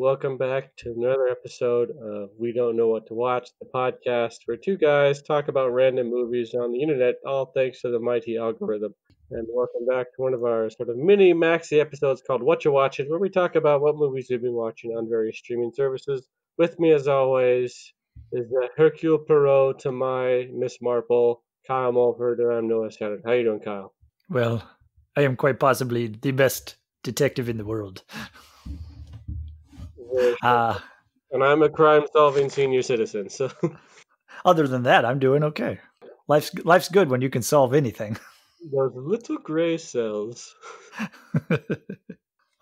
welcome back to another episode of We Don't Know What to Watch, the podcast where two guys talk about random movies on the internet, all thanks to the mighty algorithm. And welcome back to one of our sort of mini maxi episodes called What You Watchin, where we talk about what movies we've been watching on various streaming services. With me, as always, is the Hercule Poirot to my Miss Marple, Kyle Mulford, and I'm Noah Shannon. How you doing, Kyle? Well, I am quite possibly the best detective in the world. And I'm a crime-solving senior citizen, so... Other than that, I'm doing okay. Life's good when you can solve anything. Those little gray cells.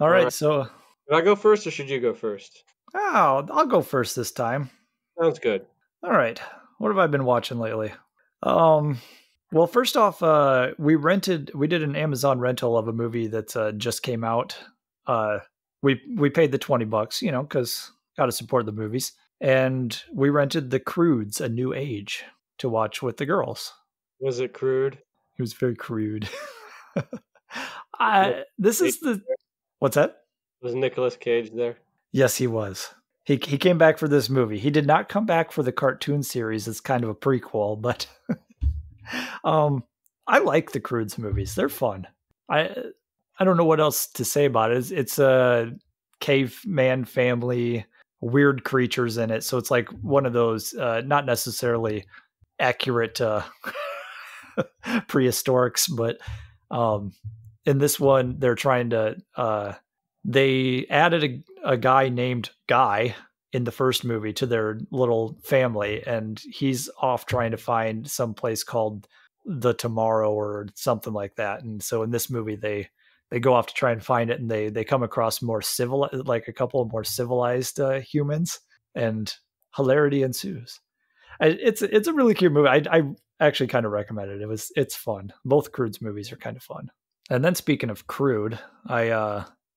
All right, so... Should I go first, or should you go first? Oh, I'll go first this time. Sounds good. All right. What have I been watching lately? Well, first off, we did an Amazon rental of a movie that just came out. We paid the $20, because got to support the movies. And we rented the Croods, A New Age, to watch with the girls. Was it crude? It was very crude. What's that? Was Nicolas Cage there? Yes, he was. He came back for this movie. He did not come back for the cartoon series. It's kind of a prequel, but I like the Croods movies. They're fun. I don't know what else to say about it. It's a caveman family, weird creatures in it. So it's like one of those not necessarily accurate prehistorics, but in this one, they're trying to... they added a guy named Guy in the first movie to their little family, and he's off trying to find some place called the Tomorrow or something like that. And so in this movie, they go off to try and find it, and they come across a couple of more civilized humans, and hilarity ensues. It's a really cute movie. I actually kind of recommend it. It's fun. Both Croods movies are kind of fun. And then speaking of crude,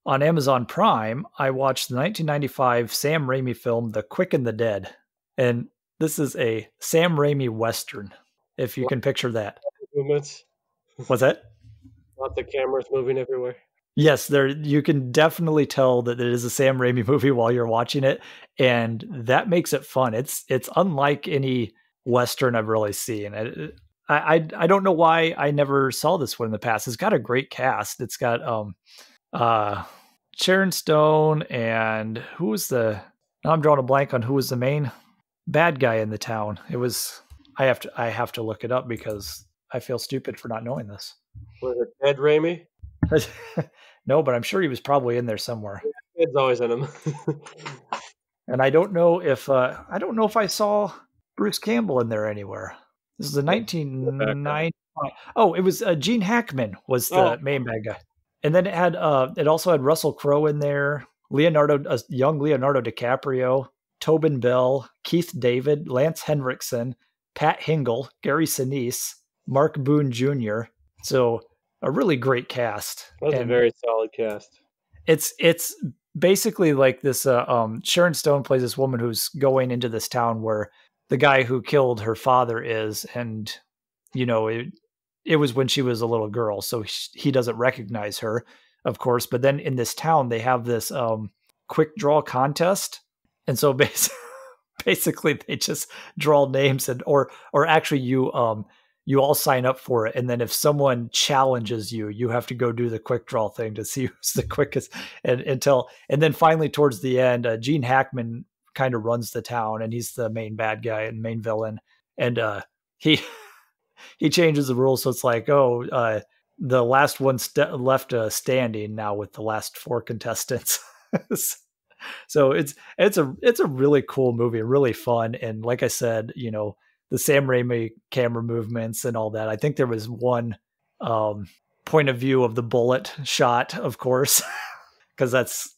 on Amazon Prime, I watched the 1995 Sam Raimi film, The Quick and the Dead. And this is a Sam Raimi Western, if you can picture that. Movements. What's that? Lots of cameras moving everywhere. Yes, you can definitely tell that it is a Sam Raimi movie while you're watching it, and that makes it fun. It's unlike any Western I've really seen. I don't know why I never saw this one in the past. It's got a great cast. It's got Sharon Stone, and now I'm drawing a blank on who was the main bad guy in the town. It was I have to look it up because I feel stupid for not knowing this. Was it Ed Raimi? No, but I'm sure he was probably in there somewhere. Ed's always in him. And I don't know if I saw Bruce Campbell in there anywhere. This is a 1990. Oh, it was Gene Hackman was the main bad guy. And then it also had Russell Crowe in there, young Leonardo DiCaprio, Tobin Bell, Keith David, Lance Henriksen, Pat Hingle, Gary Sinise, Mark Boone Jr. So a really great cast. That's a very solid cast. It's basically like this. Sharon Stone plays this woman who's going into this town where the guy who killed her father is, and it was when she was a little girl, so he doesn't recognize her, of course. But then in this town, they have this quick draw contest, and so basically they just draw names, or actually you all sign up for it, and then if someone challenges you, you have to go do the quick draw thing to see who's the quickest, and then finally towards the end, Gene Hackman kind of runs the town, and he's the main bad guy and main villain, and he changes the rules, so it's like, the last one left standing now with the last four contestants. So it's a really cool movie, really fun, and like I said, the Sam Raimi camera movements and all that. I think there was one point of view of the bullet shot, of course, because that's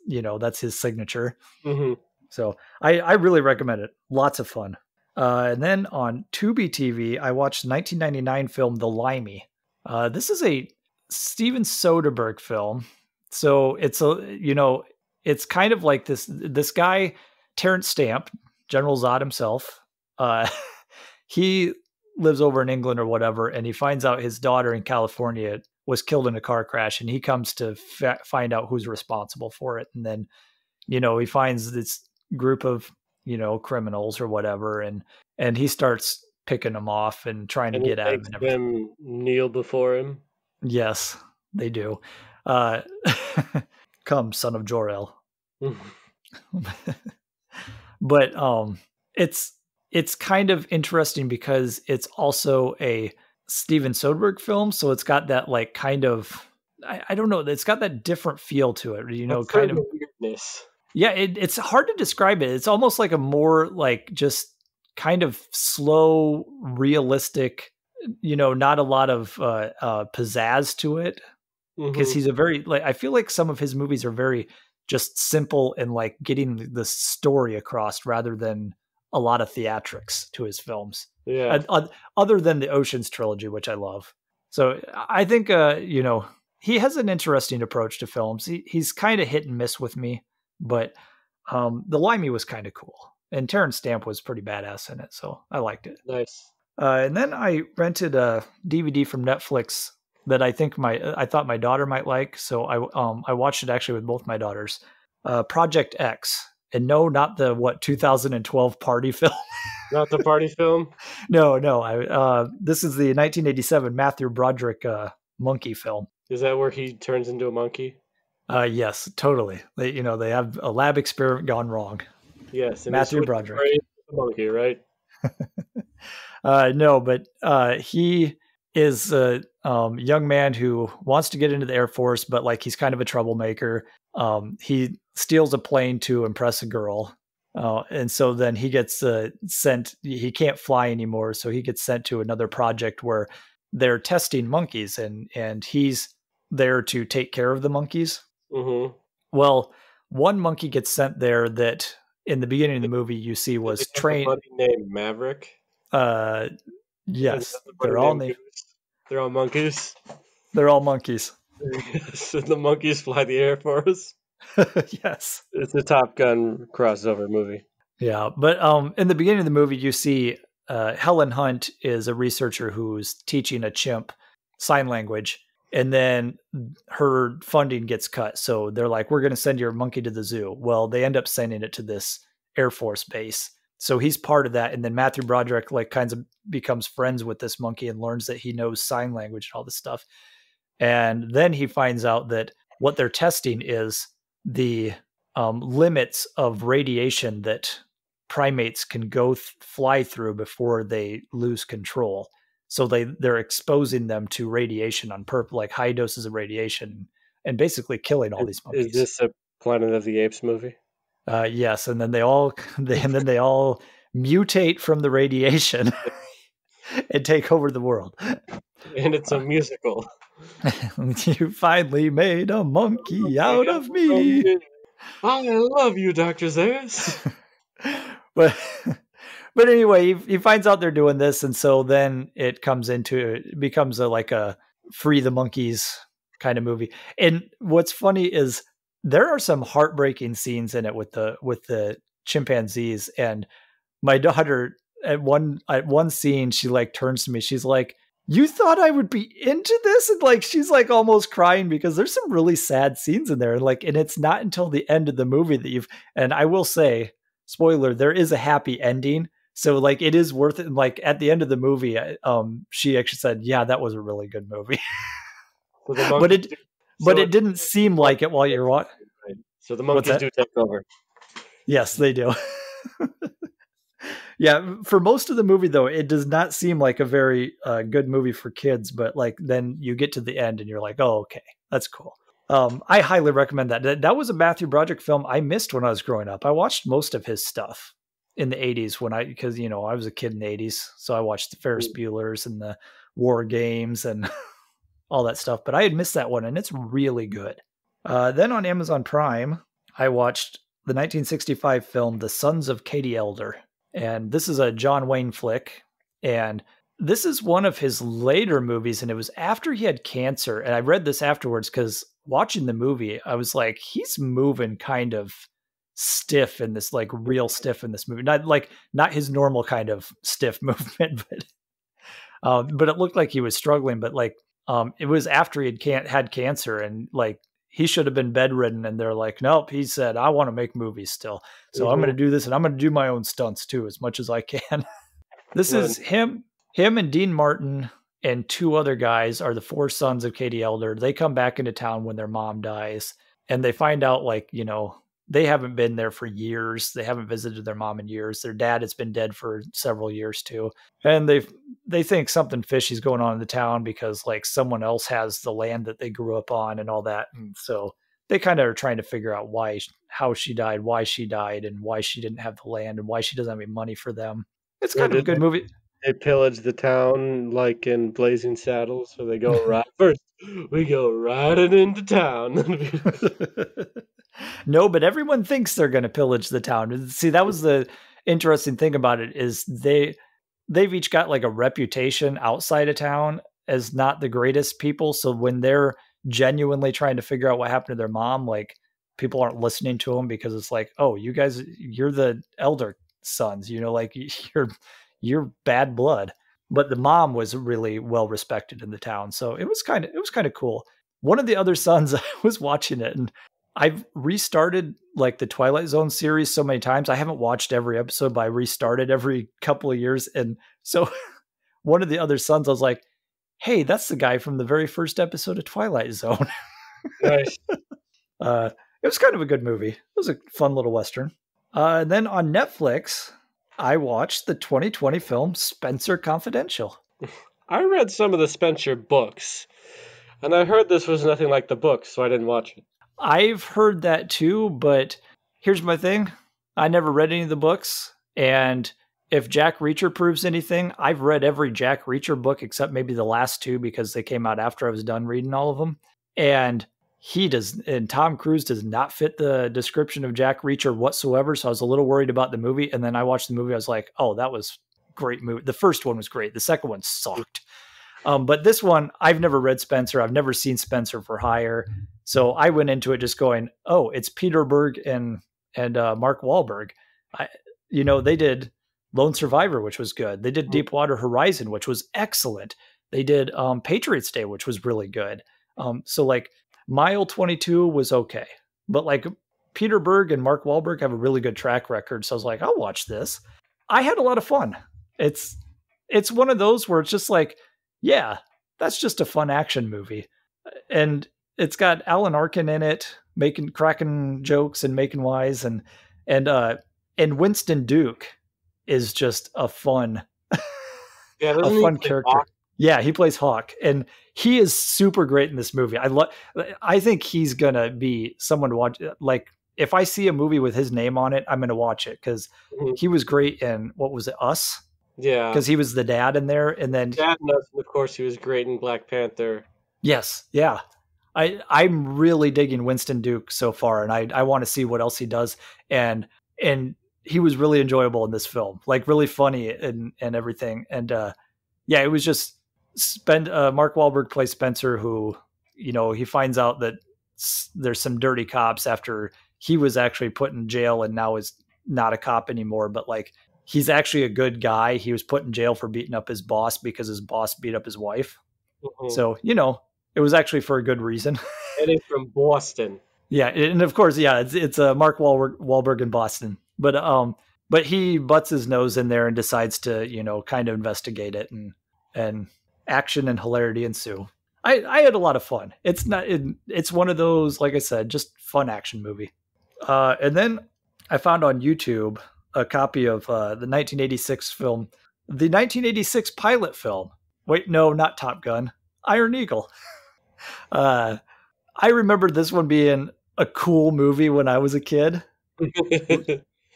his signature. Mm-hmm. So I really recommend it. Lots of fun. And then on Tubi TV, I watched the 1999 film The Limey. This is a Steven Soderbergh film. So it's kind of like this guy, Terrence Stamp, General Zod himself. He lives over in England or whatever, and he finds out his daughter in California was killed in a car crash, and he comes to find out who's responsible for it, and then he finds this group of, criminals or whatever, and he starts picking them off and trying to And he get at them makes and everything. them kneel before him. Yes, they do. Uh, Come, son of Jor-El. But it's kind of interesting because it's also a Steven Soderbergh film, so it's got that like kind of I don't know, it's got that different feel to it, kind of weirdness. Yeah, it's hard to describe it. It's almost like a more like just kind of slow, realistic, not a lot of pizzazz to it. Because he's a very like I feel like some of his movies are very just simple and like getting the story across rather than a lot of theatrics to his films. Yeah. Other than the Ocean's trilogy, which I love. So I think he has an interesting approach to films. He's kind of hit and miss with me, but the Limey was kind of cool, and Terrence Stamp was pretty badass in it, so I liked it. Nice. And then I rented a DVD from Netflix that I thought my daughter might like, so I watched it actually with both my daughters. Project X, and no, not the 2012 party film. Not the party film. No. This is the 1987 Matthew Broderick monkey film. Is that where he turns into a monkey? Yes, totally. They have a lab experiment gone wrong. Yes, and Matthew Broderick, the monkey, right? No, but he is a young man who wants to get into the Air Force, but like he's kind of a troublemaker. He steals a plane to impress a girl. And so then he gets sent, he can't fly anymore. So he gets sent to another project where they're testing monkeys, and he's there to take care of the monkeys. Mm-hmm. Well, one monkey gets sent there that in the beginning of the movie you see was trained. Named Maverick. Yes, they're all monkeys. They're all monkeys. They're all monkeys. Yes, and the monkeys fly the Air Force. Yes, it's a Top Gun crossover movie. Yeah, but in the beginning of the movie, you see Helen Hunt is a researcher who's teaching a chimp sign language, and then her funding gets cut. So they're like, "We're going to send your monkey to the zoo." Well, they end up sending it to this Air Force base. So he's part of that, and then Matthew Broderick like kind of becomes friends with this monkey and learns that he knows sign language and all this stuff. And then he finds out that what they're testing is the limits of radiation that primates can go fly through before they lose control. So they're exposing them to radiation on purpose, like high doses of radiation, and basically killing all these monkeys. Is this a Planet of the Apes movie? Yes, and then they all mutate from the radiation and take over the world. And it's a musical. You finally made a monkey out of me. I love you, Dr. Zayas. But anyway, he finds out they're doing this, and so then it becomes a free the monkeys kind of movie. And what's funny is there are some heartbreaking scenes in it with the chimpanzees, and my daughter at one scene, she like turns to me, she's like, "You thought I would be into this?" And like she's like almost crying because there's some really sad scenes in there, and it's not until the end of the movie that and I will say, spoiler, there is a happy ending, so like it is worth it. And like at the end of the movie, she actually said, "Yeah, that was a really good movie." But it didn't seem like it while you're watching. So the monkeys do take over. Yes, they do. Yeah, for most of the movie, though, it does not seem like a very good movie for kids. But like then you get to the end and you're like, oh, okay, that's cool. I highly recommend that. That was a Matthew Broderick film I missed when I was growing up. I watched most of his stuff in the 80s because I was a kid in the 80s. So I watched the Ferris Bueller's and the War Games and all that stuff. But I had missed that one, and it's really good. Then on Amazon Prime, I watched the 1965 film The Sons of Katie Elder. And this is a John Wayne flick. And this is one of his later movies. And it was after he had cancer. And I read this afterwards because watching the movie, I was like, he's moving kind of stiff in this, like real stiff in this movie. Not his normal kind of stiff movement, but it looked like he was struggling. But like, it was after he had cancer, and like he should have been bedridden. And they're like, nope, he said, I want to make movies still. So I'm going to do this, and I'm going to do my own stunts too, as much as I can. This is him and Dean Martin and two other guys are the four sons of Katie Elder. They come back into town when their mom dies, and they find out, like, you know, they haven't been there for years. They haven't visited their mom in years. Their dad has been dead for several years too. And they think something fishy's going on in the town because, like, someone else has the land that they grew up on and all that. And so they kind of are trying to figure out how she died, why she died, and why she didn't have the land and why she doesn't have any money for them. It's kind of a good movie. They pillage the town like in Blazing Saddles, where they go right first. We go riding into town. No, but everyone thinks they're going to pillage the town. See, that was the interesting thing about it, is they've each got like a reputation outside of town as not the greatest people. So when they're genuinely trying to figure out what happened to their mom, like, people aren't listening to them because it's like, oh, you guys, you're the elder sons, you know, like, you're bad blood. But the mom was really well respected in the town. So it was kind of cool. One of the other sons, I was watching it, and I've restarted like the Twilight Zone series so many times. I haven't watched every episode, but I restarted every couple of years. And so one of the other sons, I was like, hey, that's the guy from the very first episode of Twilight Zone. Nice. It was kind of a good movie. It was a fun little Western. And then on Netflix, I watched the 2020 film Spenser Confidential. I read some of the Spenser books, and I heard this was nothing like the books, so I didn't watch it. I've heard that too, but here's my thing. I never read any of the books, and if Jack Reacher proves anything, I've read every Jack Reacher book except maybe the last two because they came out after I was done reading all of them. And Tom Cruise does not fit the description of Jack Reacher whatsoever, so I was a little worried about the movie, and then I watched the movie, I was like, oh, that was a great movie. The first one was great. The second one sucked. But this one, I've never read Spenser. I've never seen Spenser for Hire. So I went into it just going, oh, it's Peter Berg and Mark Wahlberg. They did Lone Survivor, which was good. They did Deepwater Horizon, which was excellent. They did Patriots Day, which was really good. So like Mile 22 was okay. But like Peter Berg and Mark Wahlberg have a really good track record. So I was like, I'll watch this. I had a lot of fun. It's one of those where it's just like, yeah, that's just a fun action movie. And it's got Alan Arkin in it, cracking jokes and making wise, and Winston Duke is just a fun, character. Hawk? Yeah, he plays Hawk, and he is super great in this movie. I think he's gonna be someone to watch. Like, if I see a movie with his name on it, I'm gonna watch it because he was great in, what was it, Us? Yeah, because he was the dad in there, and then Dad and Us, and of course he was great in Black Panther. Yes, yeah. I'm really digging Winston Duke so far, and I want to see what else he does. And he was really enjoyable in this film, like really funny and everything. And yeah, it was just Mark Wahlberg plays Spenser, who, he finds out that there's some dirty cops after he was actually put in jail and now is not a cop anymore. But like, he's actually a good guy. He was put in jail for beating up his boss because his boss beat up his wife. Mm-hmm. So, it was actually for a good reason. And he's from Boston. Yeah, and of course, yeah, it's Mark Wahlberg in Boston. But he butts his nose in there and decides to, kind of investigate it, and action and hilarity ensue. I had a lot of fun. It's one of those, like I said, just fun action movie. And then I found on YouTube a copy of the 1986 film, the 1986 pilot film. Wait, no, not Top Gun. Iron Eagle. I remember this one being a cool movie when I was a kid.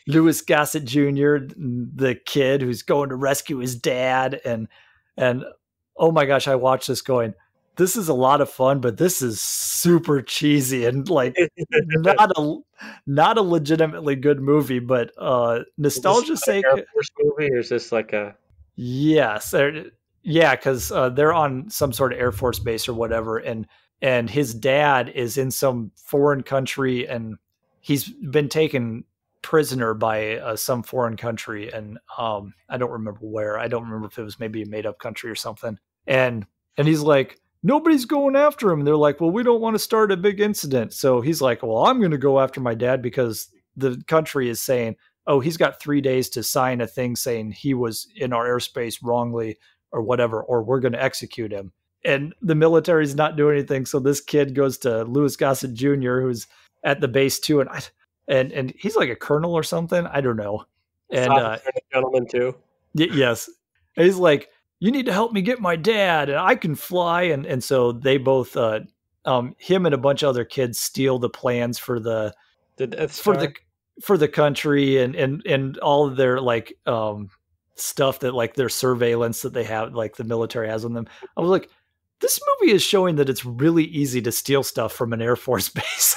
Louis Gossett Jr., the kid who's going to rescue his dad, and oh my gosh, I watched this going, this is a lot of fun, but this is super cheesy and like not a legitimately good movie, but nostalgia's sake. Air Force movie, or is this like a? Yes, yeah, because they're on some sort of Air Force base or whatever, and his dad is in some foreign country, and he's been taken prisoner by some foreign country, and I don't remember where. I don't remember if it was maybe a made up country or something. And he's like, nobody's going after him. And they're like, well, we don't want to start a big incident. So he's like, well, I'm going to go after my dad because the country is saying, oh, he's got 3 days to sign a thing saying he was in our airspace wrongly or whatever, or we're going to execute him. And the military's not doing anything. So this kid goes to Louis Gossett Jr., who's at the base too. And he's like a colonel or something. I don't know. And gentleman too. Yes. And he's like, you need to help me get my dad and I can fly. And so they both, him and a bunch of other kids steal the plans for the country and all of their like, stuff that like their surveillance that they have, like the military has on them. I was like, this movie is showing that it's really easy to steal stuff from an Air Force base.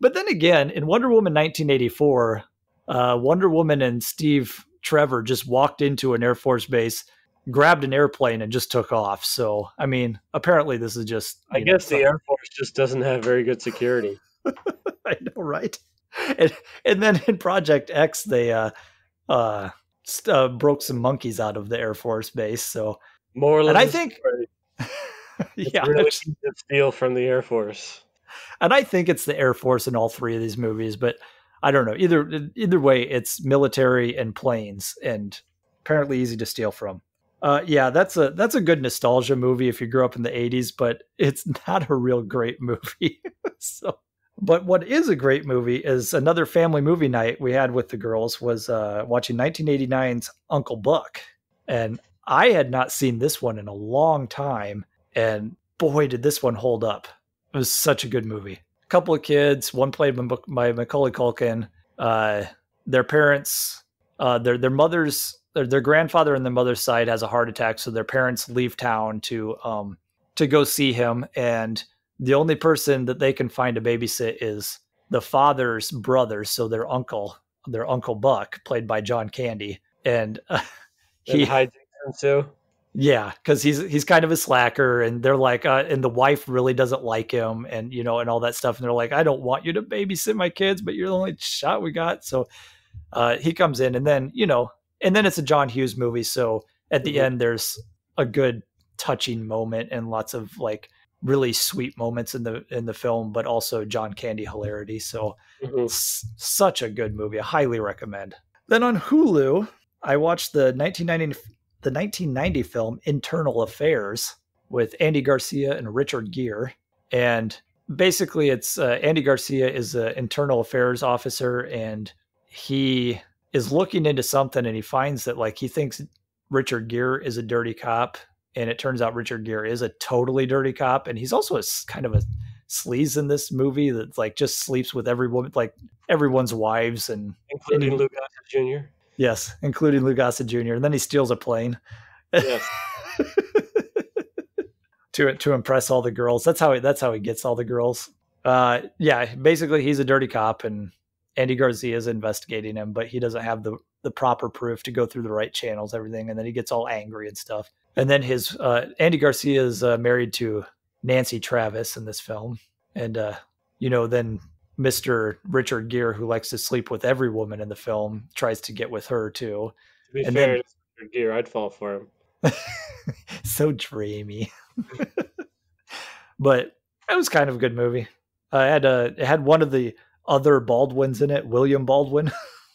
But then again, in Wonder Woman 1984, Wonder Woman and Steve Trevor just walked into an Air Force base, grabbed an airplane, and just took off. So, I mean, apparently this is just... I guess the Air Force just doesn't have very good security. I know, right? And then in Project X, they broke some monkeys out of the Air Force base. So, more or less, and I think... yeah, really easy to steal from the Air Force. And I think it's the Air Force in all three of these movies, but I don't know. Either way, it's military and planes, and apparently easy to steal from. Yeah, that's a good nostalgia movie if you grew up in the 80s, but it's not a real great movie. So, but what is a great movie is another family movie night we had with the girls was watching 1989's Uncle Buck, and I had not seen this one in a long time, and boy, did this one hold up. It was such a good movie. A couple of kids, one played by Macaulay Culkin. Their parents, their mothers, their grandfather on the mother's side has a heart attack, so their parents leave town to go see him. And the only person that they can find to babysit is the father's brother, so their uncle Buck, played by John Candy, and he hides him too. Yeah, because he's kind of a slacker, and they're like, and the wife really doesn't like him, and and all that stuff. And they're like, I don't want you to babysit my kids, but you're the only shot we got. So he comes in, and then and then it's a John Hughes movie. So at the end, there's a good touching moment and lots of like really sweet moments in the film, but also John Candy hilarity. So it's such a good movie. I highly recommend. Then on Hulu, I watched the 1990 film Internal Affairs with Andy Garcia and Richard Gere. And basically it's Andy Garcia is an internal affairs officer, and he is looking into something, and he finds that like he thinks Richard Gere is a dirty cop, and it turns out Richard Gere is a totally dirty cop, and he's also kind of a sleaze in this movie that like just sleeps with every woman, like everyone's wives, and including Lou Gossett Jr. Yes, including Lou Gossett Jr. And then he steals a plane. Yes. to impress all the girls. That's how he gets all the girls. Yeah, basically he's a dirty cop, and Andy Garcia is investigating him, but he doesn't have the proper proof to go through the right channels, everything, and then he gets all angry and stuff. And then his Andy Garcia is married to Nancy Travis in this film, and then Mr. Richard Gere, who likes to sleep with every woman in the film, tries to get with her too. To be fair to Richard Gere, I'd fall for him. So dreamy. But it was kind of a good movie. It had one of the other Baldwins in it, William Baldwin.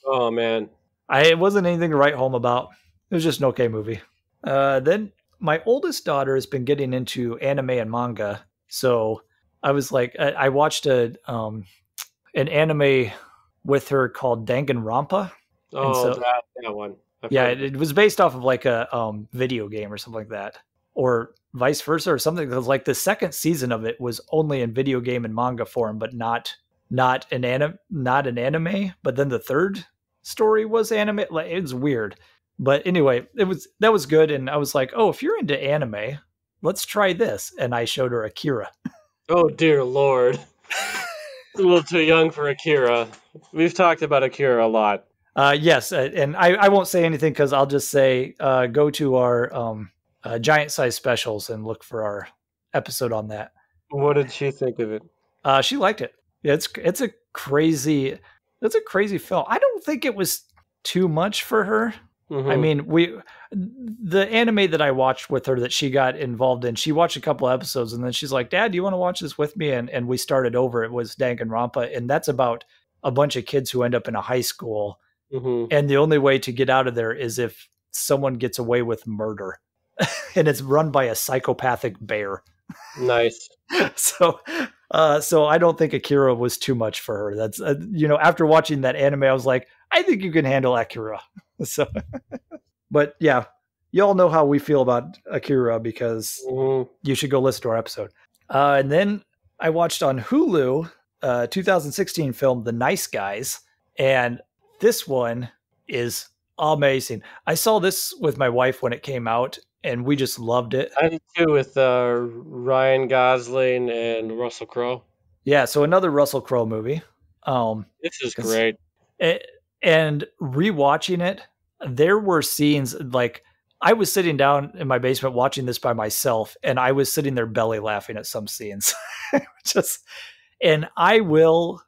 Oh man. It wasn't anything to write home about. It was just an okay movie. Then my oldest daughter has been getting into anime and manga. So I was like, I watched an anime with her called Danganronpa. Oh, that one. Yeah, it was based off of like a video game or something like that, or vice versa, or something. Because like the second season of it was only in video game and manga form, but not an anime. But then the third story was anime. Like, it was weird. But anyway, that was good. And I was like, oh, if you're into anime, let's try this. And I showed her Akira. Oh dear Lord. A little too young for Akira. We've talked about Akira a lot. Yes, and I won't say anything because I'll just say go to our giant size specials and look for our episode on that. What did she think of it? She liked it. Yeah, it's a crazy film. I don't think it was too much for her. I Mm-hmm. mean, the anime that I watched with her that she got involved in, she watched a couple episodes and then she's like, Dad, do you want to watch this with me? And we started over. It was Danganronpa. And that's about a bunch of kids who end up in a high school. Mm-hmm. And the only way to get out of there is if someone gets away with murder. And it's run by a psychopathic bear. Nice. So, so I don't think Akira was too much for her. That's, after watching that anime, I was like, I think you can handle Akira. So, but yeah, you all know how we feel about Akira because Mm-hmm. you should go listen to our episode. And then I watched on Hulu 2016 film The Nice Guys, and this one is amazing. I saw this with my wife when it came out, and we just loved it. I did too with Ryan Gosling and Russell Crowe. Yeah, so another Russell Crowe movie. This is 'Cause great. and rewatching it, there were scenes like I was sitting down in my basement watching this by myself, and I was sitting there belly laughing at some scenes. And I will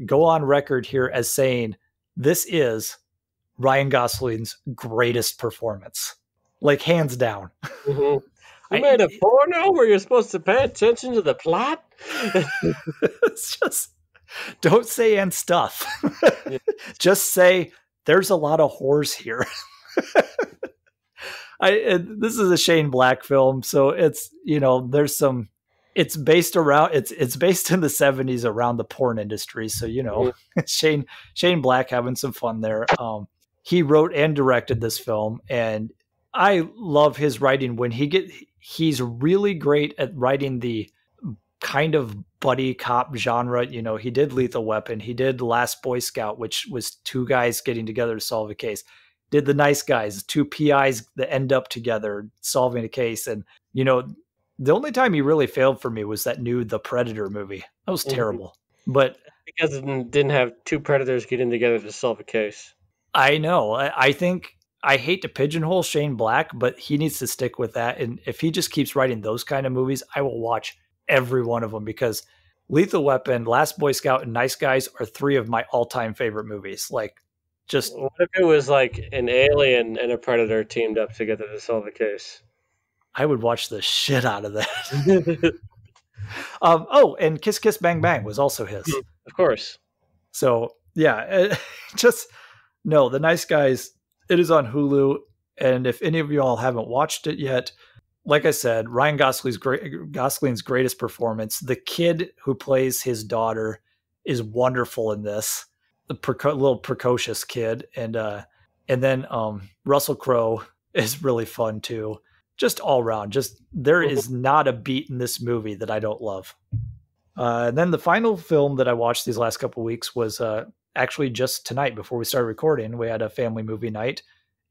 go on record here as saying this is Ryan Gosling's greatest performance, like hands down. Mm-hmm. You made a porno where you're supposed to pay attention to the plot? It's just don't say and stuff. Yeah. Just say there's a lot of whores here. This is a Shane Black film, so it's there's some. It's based around it's based in the 70s around the porn industry, so Shane Black having some fun there. He wrote and directed this film, and I love his writing when he's really great at writing the kind of buddy cop genre. He did Lethal Weapon, he did Last Boy Scout, which was two guys getting together to solve a case. Did The Nice Guys, two PIs that end up together solving a case. And, the only time he really failed for me was that new The Predator movie. That was terrible. But Because it didn't have two predators getting together to solve a case. I know. I think I hate to pigeonhole Shane Black, but he needs to stick with that. And if he just keeps writing those kind of movies, I will watch every one of them, because Lethal Weapon, Last Boy Scout, and Nice Guys are three of my all-time favorite movies. Like, just What if it was like an alien and a predator teamed up together to solve a case? I would watch the shit out of that. And Kiss Kiss Bang Bang was also his. Of course. So yeah, The Nice Guys. It is on Hulu, and if any of you all haven't watched it yet, like I said, Ryan Gosling's greatest performance. The kid who plays his daughter is wonderful in this. The little precocious kid, and then Russell Crowe is really fun too. Just all around, there is not a beat in this movie that I don't love. And then the final film that I watched these last couple of weeks was actually just tonight before we started recording. We had a family movie night,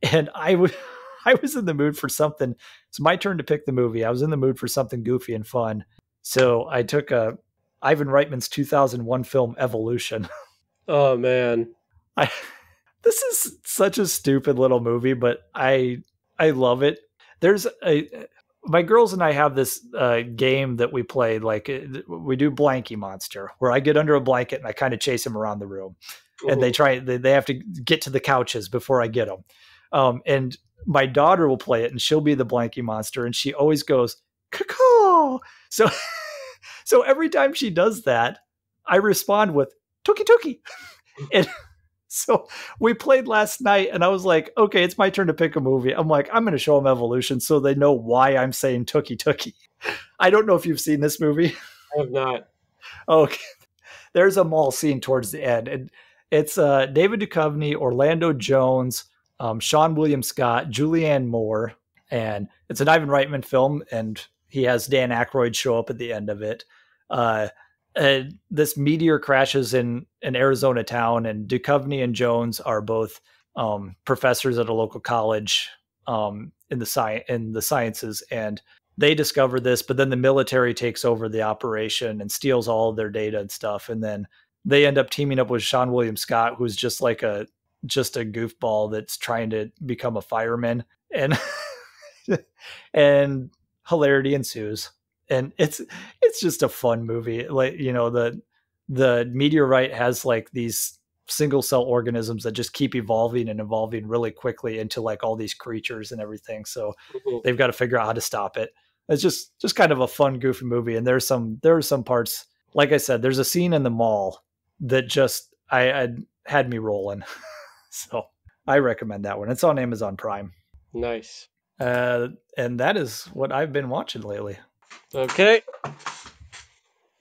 and I was in the mood for something. It's my turn to pick the movie. I was in the mood for something goofy and fun, so I took Ivan Reitman's 2001 film Evolution. Oh man, this is such a stupid little movie, but I love it. My girls and I have this game that we play. Like we do Blanky Monster, where I get under a blanket and I kind of chase them around the room, and they have to get to the couches before I get them. And my daughter will play it, and she'll be the Blanky Monster, and she always goes caw. So every time she does that, I respond with Tookie Tookie. And so we played last night, and I was like, okay, it's my turn to pick a movie. I'm like, I'm going to show them Evolution so they know why I'm saying Tookie Tookie. I don't know if you've seen this movie. I have not. Okay. There's a mall scene towards the end, and it's David Duchovny, Orlando Jones, Sean William Scott, Julianne Moore, and it's an Ivan Reitman film, and he has Dan Aykroyd show up at the end of it. This meteor crashes in an Arizona town, and Duchovny and Jones are both professors at a local college in the sciences, and they discover this, but then the military takes over the operation and steals all of their data and stuff, and then they end up teaming up with Sean William Scott, who's just a goofball that's trying to become a fireman, and and hilarity ensues. And it's just a fun movie. Like, the meteorite has like these single cell organisms that just keep evolving and evolving really quickly into like all these creatures and everything. So Mhm. they've got to figure out how to stop it. It's just kind of a fun, goofy movie. And there are some parts, like I said, there's a scene in the mall that just I had me rolling. So I recommend that one. It's on Amazon Prime. Nice. And that is what I've been watching lately. Okay.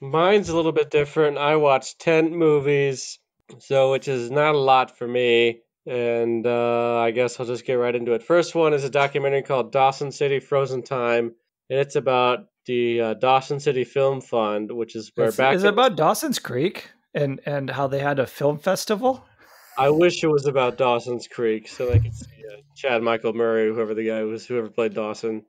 Mine's a little bit different. I watched 10 movies, so which is not a lot for me. And I guess I'll just get right into it. First one is a documentary called Dawson City Frozen Time, and it's about the Dawson City Film Fund, which is where back Is it in the, about Dawson's Creek and how they had a film festival? I wish it was about Dawson's Creek, so I could see Chad Michael Murray, whoever the guy was, whoever played Dawson.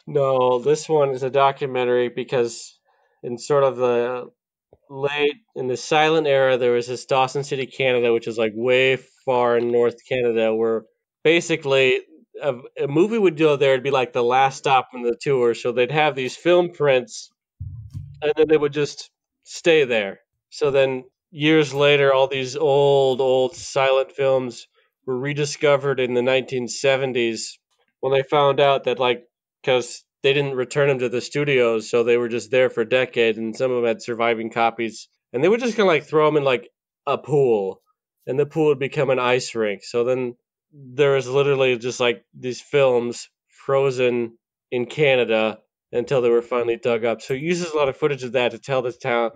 No, this one is a documentary because in sort of the late in the silent era, there was this Dawson City, Canada, which is like way far in North Canada, where basically a movie would go there. It'd be like the last stop in the tour. So they'd have these film prints, and then they would just stay there. So then years later, all these old silent films were rediscovered in the 1970s when they found out that like because they didn't return them to the studios, so they were just there for decades, and some of them had surviving copies, and they would just kind of like throw them in like a pool, and the pool would become an ice rink. So then there was literally just like these films frozen in Canada until they were finally dug up. So he uses a lot of footage of that to tell to tell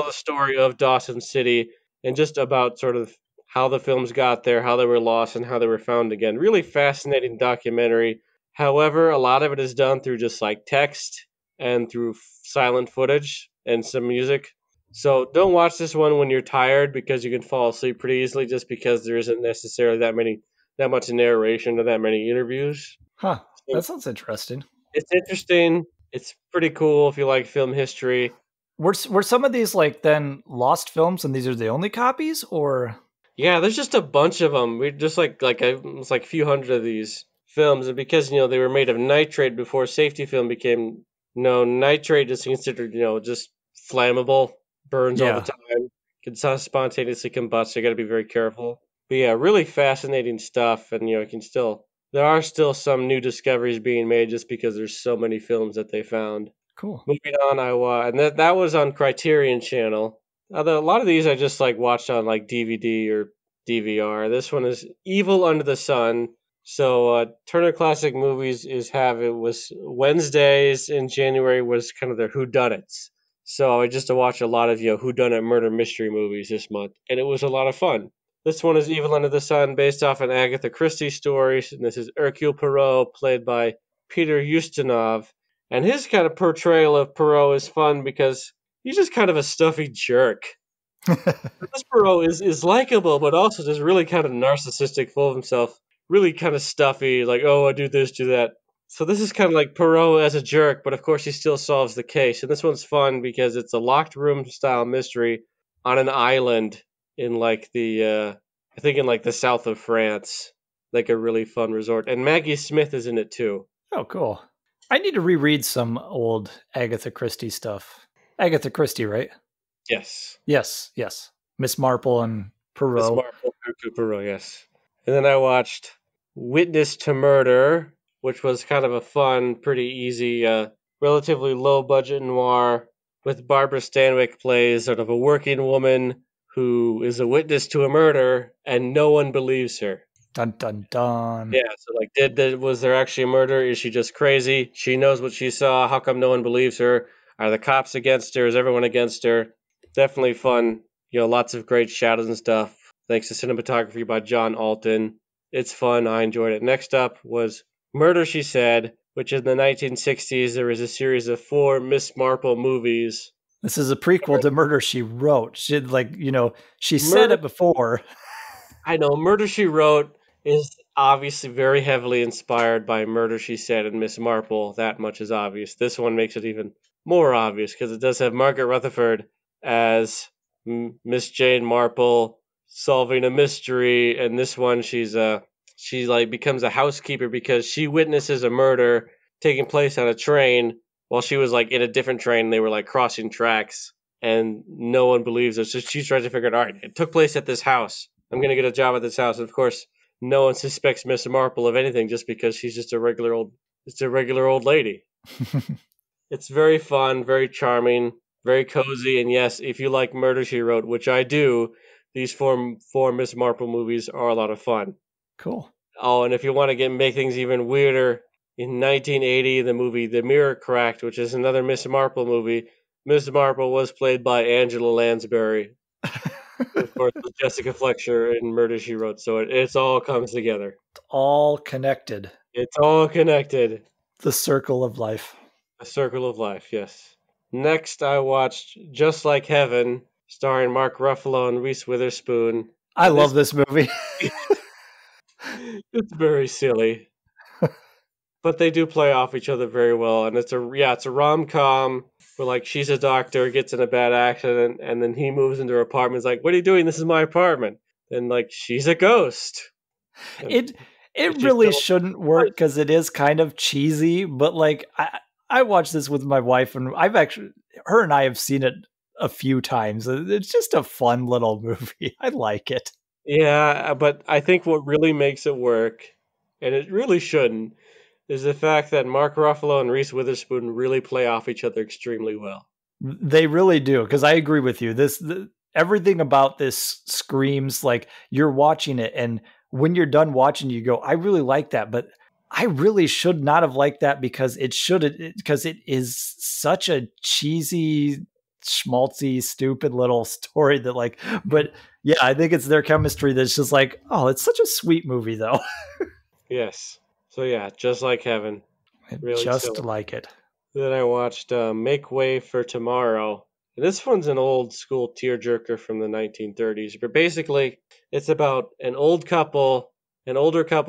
the story of Dawson City, and just about sort of how the films got there, how they were lost, and how they were found again. Really fascinating documentary. However, a lot of it is done through just like text and through silent footage and some music. So don't watch this one when you're tired, because you can fall asleep pretty easily, just because there isn't necessarily that much narration or that many interviews. Huh. So That sounds interesting. it's interesting. It's pretty cool if you like film history. Were some of these like then lost films and these are the only copies, or Yeah, there's just a bunch of them. We just it's like a few hundred of these films, and because they were made of nitrate before safety film became known, nitrate is considered just flammable, burns all the yeah, time, can spontaneously combust. So you got to be very careful. But yeah, really fascinating stuff, and you can still there are still some new discoveries being made just because there's so many films that they found. cool. Moving on, and that was on Criterion Channel. Although a lot of these I just like watched on like DVD or DVR. This one is Evil Under the Sun. So Turner Classic Movies it was Wednesdays in January was kind of their whodunits. So I just to watch a lot of whodunit murder mystery movies this month, and it was a lot of fun. This one is Evil Under the Sun, based off an Agatha Christie story. And this is Hercule Poirot, played by Peter Ustinov. And his kind of portrayal of Poirot is fun because he's just kind of a stuffy jerk. This Poirot is likable, but also just really kind of narcissistic, full of himself, really kind of stuffy, like, oh, I do this, do that. So this is kind of like Poirot as a jerk, but of course he still solves the case. And this one's fun because it's a locked room style mystery on an island in like I think in like the south of France, like a really fun resort. And Maggie Smith is in it too. Oh, cool. I need to reread some old Agatha Christie stuff. Agatha Christie, right? Yes. Yes, yes. Miss Marple and Miss Perot. Marple, Poirot, yes. And then I watched Witness to Murder, which was kind of a fun, pretty easy, relatively low budget noir with Barbara Stanwyck plays sort of a working woman who is a witness to a murder and no one believes her. Dun dun dun. Yeah, so like, was there actually a murder? Is she just crazy? She knows what she saw. How come no one believes her? Are the cops against her? Is everyone against her? Definitely fun. Lots of great shadows and stuff. Thanks to cinematography by John Alton. It's fun. I enjoyed it. Next up was Murder, She Said, which in the 1960s there was a series of 4 Miss Marple movies. This is a prequel to Murder She Wrote. She she said Murder, it before. I know, Murder, She Wrote is obviously very heavily inspired by Murder, She Said and Miss Marple. That much is obvious. This one makes it even more obvious because it does have Margaret Rutherford as Miss Jane Marple solving a mystery, and this one she like becomes a housekeeper because she witnesses a murder taking place on a train while she was like in a different train. They were like crossing tracks, and no one believes her. So she's trying to figure out, all right, it took place at this house. I'm going to get a job at this house. And of course, no one suspects Miss Marple of anything just because she's just a regular old lady. It's very fun, very charming, very cozy, and yes, if you like Murder She Wrote, which I do, these four Miss Marple movies are a lot of fun. Cool. Oh, and if you want to make things even weirder, in 1980, the movie The Mirror Cracked, which is another Miss Marple movie, Miss Marple was played by Angela Lansbury, who, of course, was Jessica Fletcher in Murder She Wrote. So it's all comes together. All connected. It's all connected. The circle of life. A Circle of Life, yes. Next, I watched Just Like Heaven, starring Mark Ruffalo and Reese Witherspoon. I love this movie. It's very silly, but they do play off each other very well. And it's a rom-com where like she's a doctor, gets in a bad accident, and then he moves into her apartment. He's like, "What are you doing? This is my apartment." And like she's a ghost. It really shouldn't work because it is kind of cheesy, but like I watched this with my wife, and her and I have seen it a few times. It's just a fun little movie. I like it. Yeah, but I think what really makes it work, and it really shouldn't, is the fact that Mark Ruffalo and Reese Witherspoon really play off each other extremely well. They really do, because I agree with you. Everything about this screams like you're watching it, and when you're done watching, you go, "I really like that," but I really should not have liked that because it is such a cheesy, schmaltzy, stupid little story that like, but yeah, I think it's their chemistry that's just like, oh, it's such a sweet movie though. Yes. So yeah, Just Like Heaven. Really just silly. like it. Then I watched Make Way for Tomorrow. And this one's an old school tearjerker from the 1930s, but basically it's about an older couple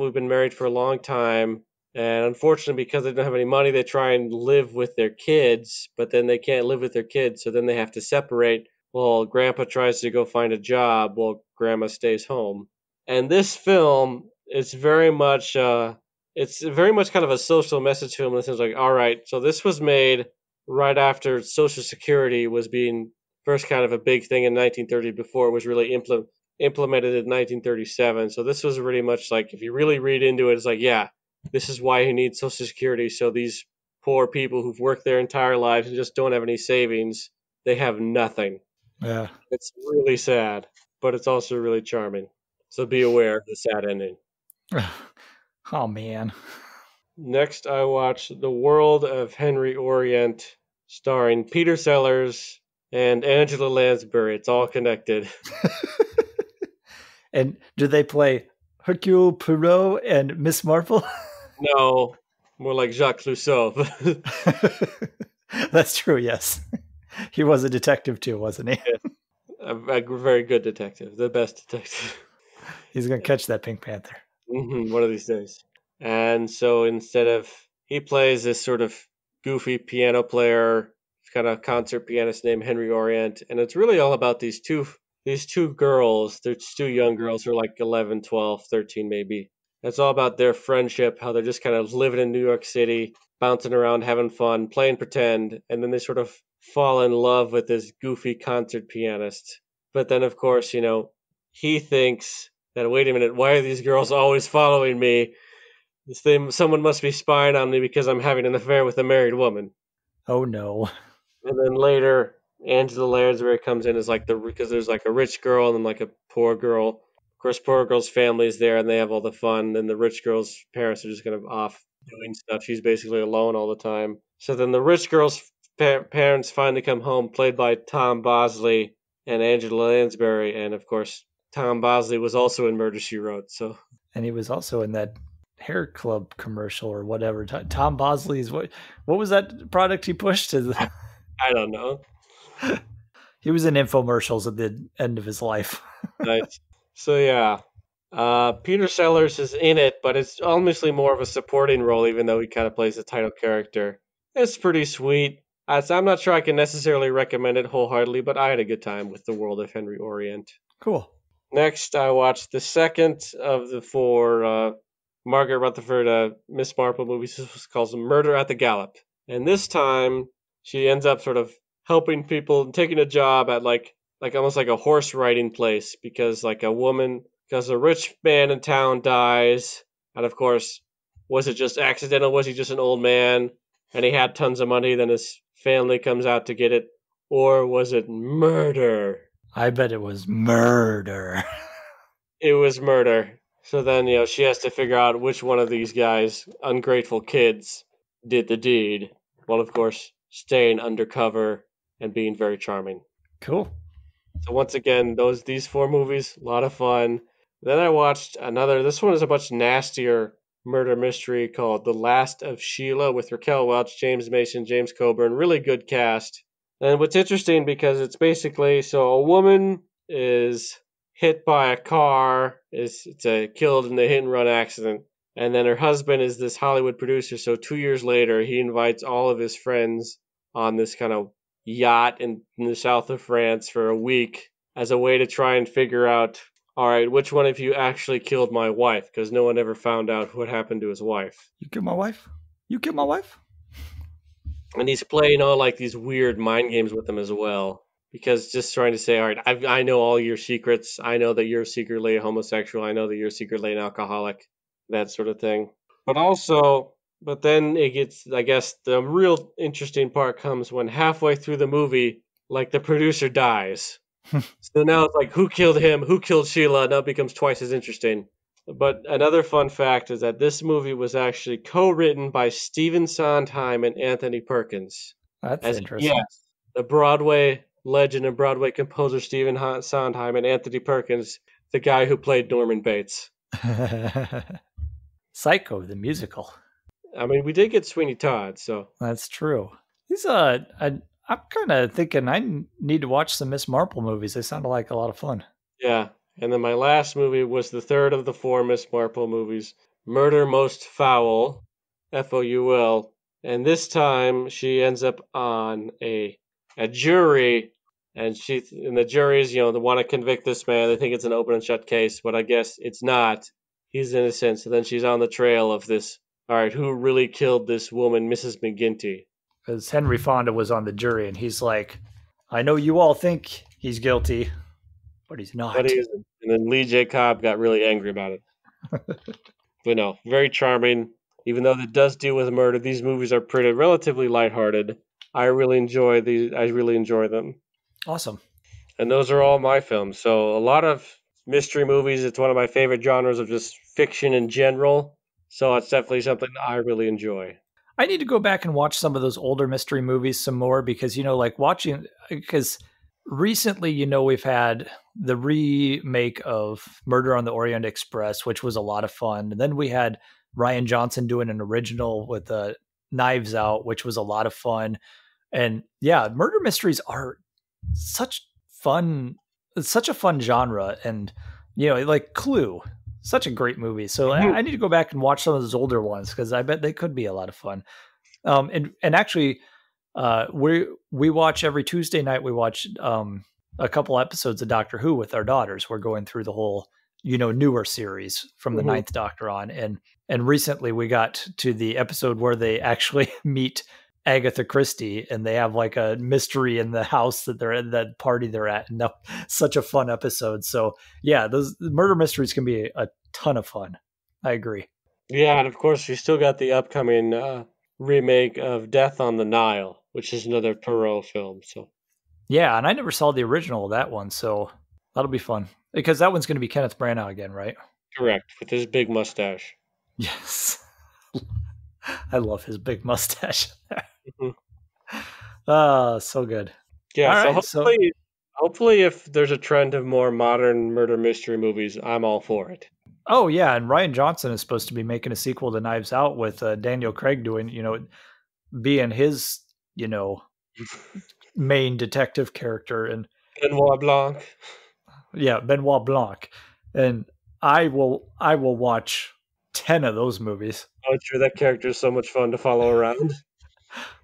who've been married for a long time, and unfortunately because they don't have any money, they try and live with their kids, but then they can't live with their kids, so then they have to separate. Well, Grandpa tries to go find a job while Grandma stays home. And this film is very much kind of a social message film. This is like, all right, so this was made right after Social Security was being first kind of a big thing in 1930 before it was really implemented in 1937. So this was really much like, if you really read into it, it's like, yeah, this is why you need Social Security. So these poor people who've worked their entire lives and just don't have any savings, they have nothing. Yeah. It's really sad, but it's also really charming. So be aware of the sad ending. Oh man. Next, I watched The World of Henry Orient, starring Peter Sellers and Angela Lansbury. It's all connected. And do they play Hercule Poirot and Miss Marple? No, more like Jacques Clouseau. That's true, yes. He was a detective too, wasn't he? Yes. A very good detective, the best detective. He's going to catch that Pink Panther. One of these days. And so he plays this sort of goofy piano player, kind of concert pianist named Henry Orient, and it's really all about these two girls. They're two young girls who are like 11, 12, 13 maybe. It's all about their friendship, how they're just kind of living in New York City, bouncing around, having fun, playing pretend, and then they sort of fall in love with this goofy concert pianist. But then, of course, he thinks that, wait a minute, why are these girls always following me? Someone must be spying on me because I'm having an affair with a married woman. Oh no. And then later, Angela Lansbury comes in as like because there's like a rich girl and then like a poor girl. Of course, poor girl's family is there and they have all the fun. And the rich girl's parents are just kind of off doing stuff. She's basically alone all the time. So then the rich girl's parents finally come home, played by Tom Bosley and Angela Lansbury. And of course, Tom Bosley was also in Murder, She Wrote. And he was also in that hair club commercial or whatever. Tom Bosley's what was that product he pushed? I don't know. He was in infomercials at the end of his life. Nice. So yeah, Peter Sellers is in it, but it's honestly more of a supporting role, even though he kind of plays the title character. It's pretty sweet. I'm not sure I can necessarily recommend it wholeheartedly, but I had a good time with The World of Henry Orient. Cool. Next, I watched the second of the four Margaret Rutherford Miss Marple movies. This was called Murder at the Gallop. And this time, she ends up sort of helping people, taking a job at like almost like a horse riding place because a rich man in town dies, and of course, was it just accidental? Was he just an old man and he had tons of money? Then his family comes out to get it, or was it murder? I bet it was murder. It was murder. So then, she has to figure out which one of these guys, ungrateful kids, did the deed. While, of course, staying undercover and being very charming. Cool. So once again, these 4 movies, a lot of fun. Then I watched another. This one is a much nastier murder mystery called The Last of Sheila with Raquel Welch, James Mason, James Coburn. Really good cast. And what's interesting because it's basically a woman is hit by a car, is killed in a hit and run accident, and then her husband is this Hollywood producer. So 2 years later, he invites all of his friends on this kind of yacht in the south of France for a week as a way to try and figure out, all right, which one of you actually killed my wife? Because no one ever found out what happened to his wife. You killed my wife? You killed my wife? And he's playing all like these weird mind games with them as well. Because just trying to say, all right, I know all your secrets. I know that you're secretly a homosexual. I know that you're secretly an alcoholic. That sort of thing. But then it gets, I guess, the real interesting part comes when halfway through the movie, like the producer dies. So now it's like, who killed him? Who killed Sheila? Now it becomes twice as interesting. But another fun fact is that this movie was actually co-written by Stephen Sondheim and Anthony Perkins. That's interesting. Yes, the Broadway legend and Broadway composer Stephen Sondheim and Anthony Perkins, the guy who played Norman Bates. Psycho, the musical. I mean, we did get Sweeney Todd, so. That's true. I'm kind of thinking I need to watch some Miss Marple movies. They sounded like a lot of fun. Yeah, and then my last movie was the third of the 4 Miss Marple movies, Murder Most Foul, Foul, and this time she ends up on a jury, and the jury is, they want to convict this man. They think it's an open and shut case, but I guess it's not. He's innocent, so then she's on the trail of this. All right, who really killed this woman, Mrs. McGinty? Because Henry Fonda was on the jury, and he's like, I know you all think he's guilty, but he's not. But he isn't. And then Lee J. Cobb got really angry about it. But no, very charming. Even though it does deal with murder, these movies are relatively lighthearted. I really enjoy them. Awesome. And those are all my films. So a lot of mystery movies. It's one of my favorite genres of just fiction in general. So it's definitely something I really enjoy. I need to go back and watch some of those older mystery movies some more because, because recently, we've had the remake of Murder on the Orient Express, which was a lot of fun. And then we had Rian Johnson doing an original with Knives Out, which was a lot of fun. And yeah, murder mysteries are such fun. It's such a fun genre. And, like Clue, such a great movie. So I need to go back and watch some of those older ones because I bet they could be a lot of fun. And actually, we watch every Tuesday night. We watch a couple episodes of Doctor Who with our daughters. We're going through the whole newer series from the Ninth Doctor on, and recently we got to the episode where they actually meet Agatha Christie and they have like a mystery in the house that they're at, that party they're at, and such a fun episode. So yeah, those murder mysteries can be a ton of fun. I agree. Yeah, and of course we still got the upcoming remake of Death on the Nile, which is another Perot film. So yeah, and I never saw the original of that one, so that'll be fun because that one's going to be Kenneth Branagh again, right? Correct, with his big mustache. Yes. I love his big mustache. So good. Yeah, right, so hopefully if there's a trend of more modern murder mystery movies, I'm all for it. Oh yeah, and Rian Johnson is supposed to be making a sequel to Knives Out with Daniel Craig doing, being his, main detective character, and Benoit Blanc. Yeah, Benoit Blanc. And I will watch 10 of those movies. Oh, true. That character is so much fun to follow around.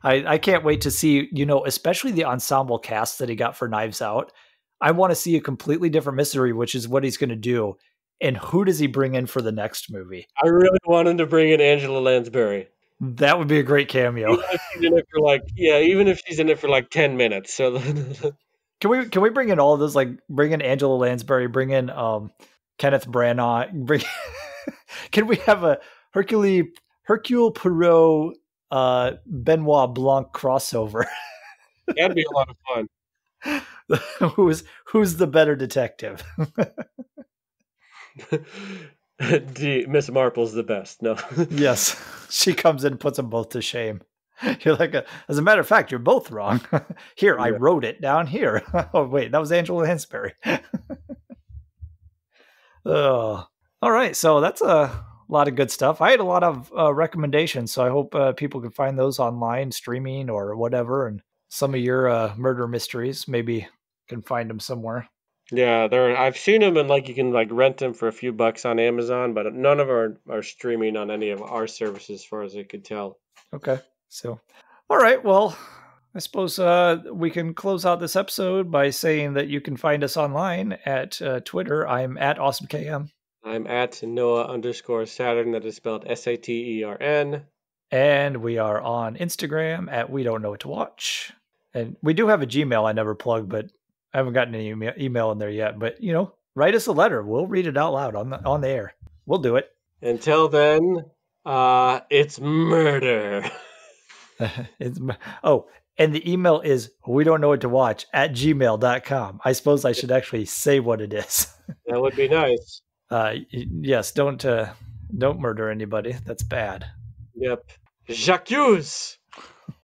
I can't wait to see, especially the ensemble cast that he got for Knives Out. I want to see a completely different mystery, which is what he's going to do. And who does he bring in for the next movie? I really want him to bring in Angela Lansbury. That would be a great cameo. Even if she's in it for like, yeah, even if she's in it for like 10 minutes. So Can we bring in all of those? Like bring in Angela Lansbury, bring in Kenneth Branagh, can we have a Hercule Poirot Benoit Blanc crossover? that'd be a lot of fun. Who's the better detective? Miss Marple's the best. No. Yes, she comes in and puts them both to shame. You're like, as a matter of fact, you're both wrong. Here, I wrote it down here. Oh, wait, that was Angela Lansbury. Oh, all right. So that's a lot of good stuff. I had a lot of recommendations, so I hope people can find those online, streaming or whatever. And some of your murder mysteries, maybe can find them somewhere. Yeah, I've seen them and like you can like rent them for a few bucks on Amazon, but none of them are streaming on any of our services, as far as I could tell. Okay. So, all right. Well, I suppose we can close out this episode by saying that you can find us online at Twitter. I'm at AwesomeKM. I'm at Noah_Saturn. That is spelled Satern. And we are on Instagram at We Don't Know What to Watch. And we do have a Gmail I never plugged, but I haven't gotten any email in there yet. But, write us a letter. We'll read it out loud on the air. We'll do it. Until then, it's murder. And the email is we don't know what to watch at gmail.com. I suppose I should actually say what it is. That would be nice. Yes, don't murder anybody. That's bad. Yep. J'accuse.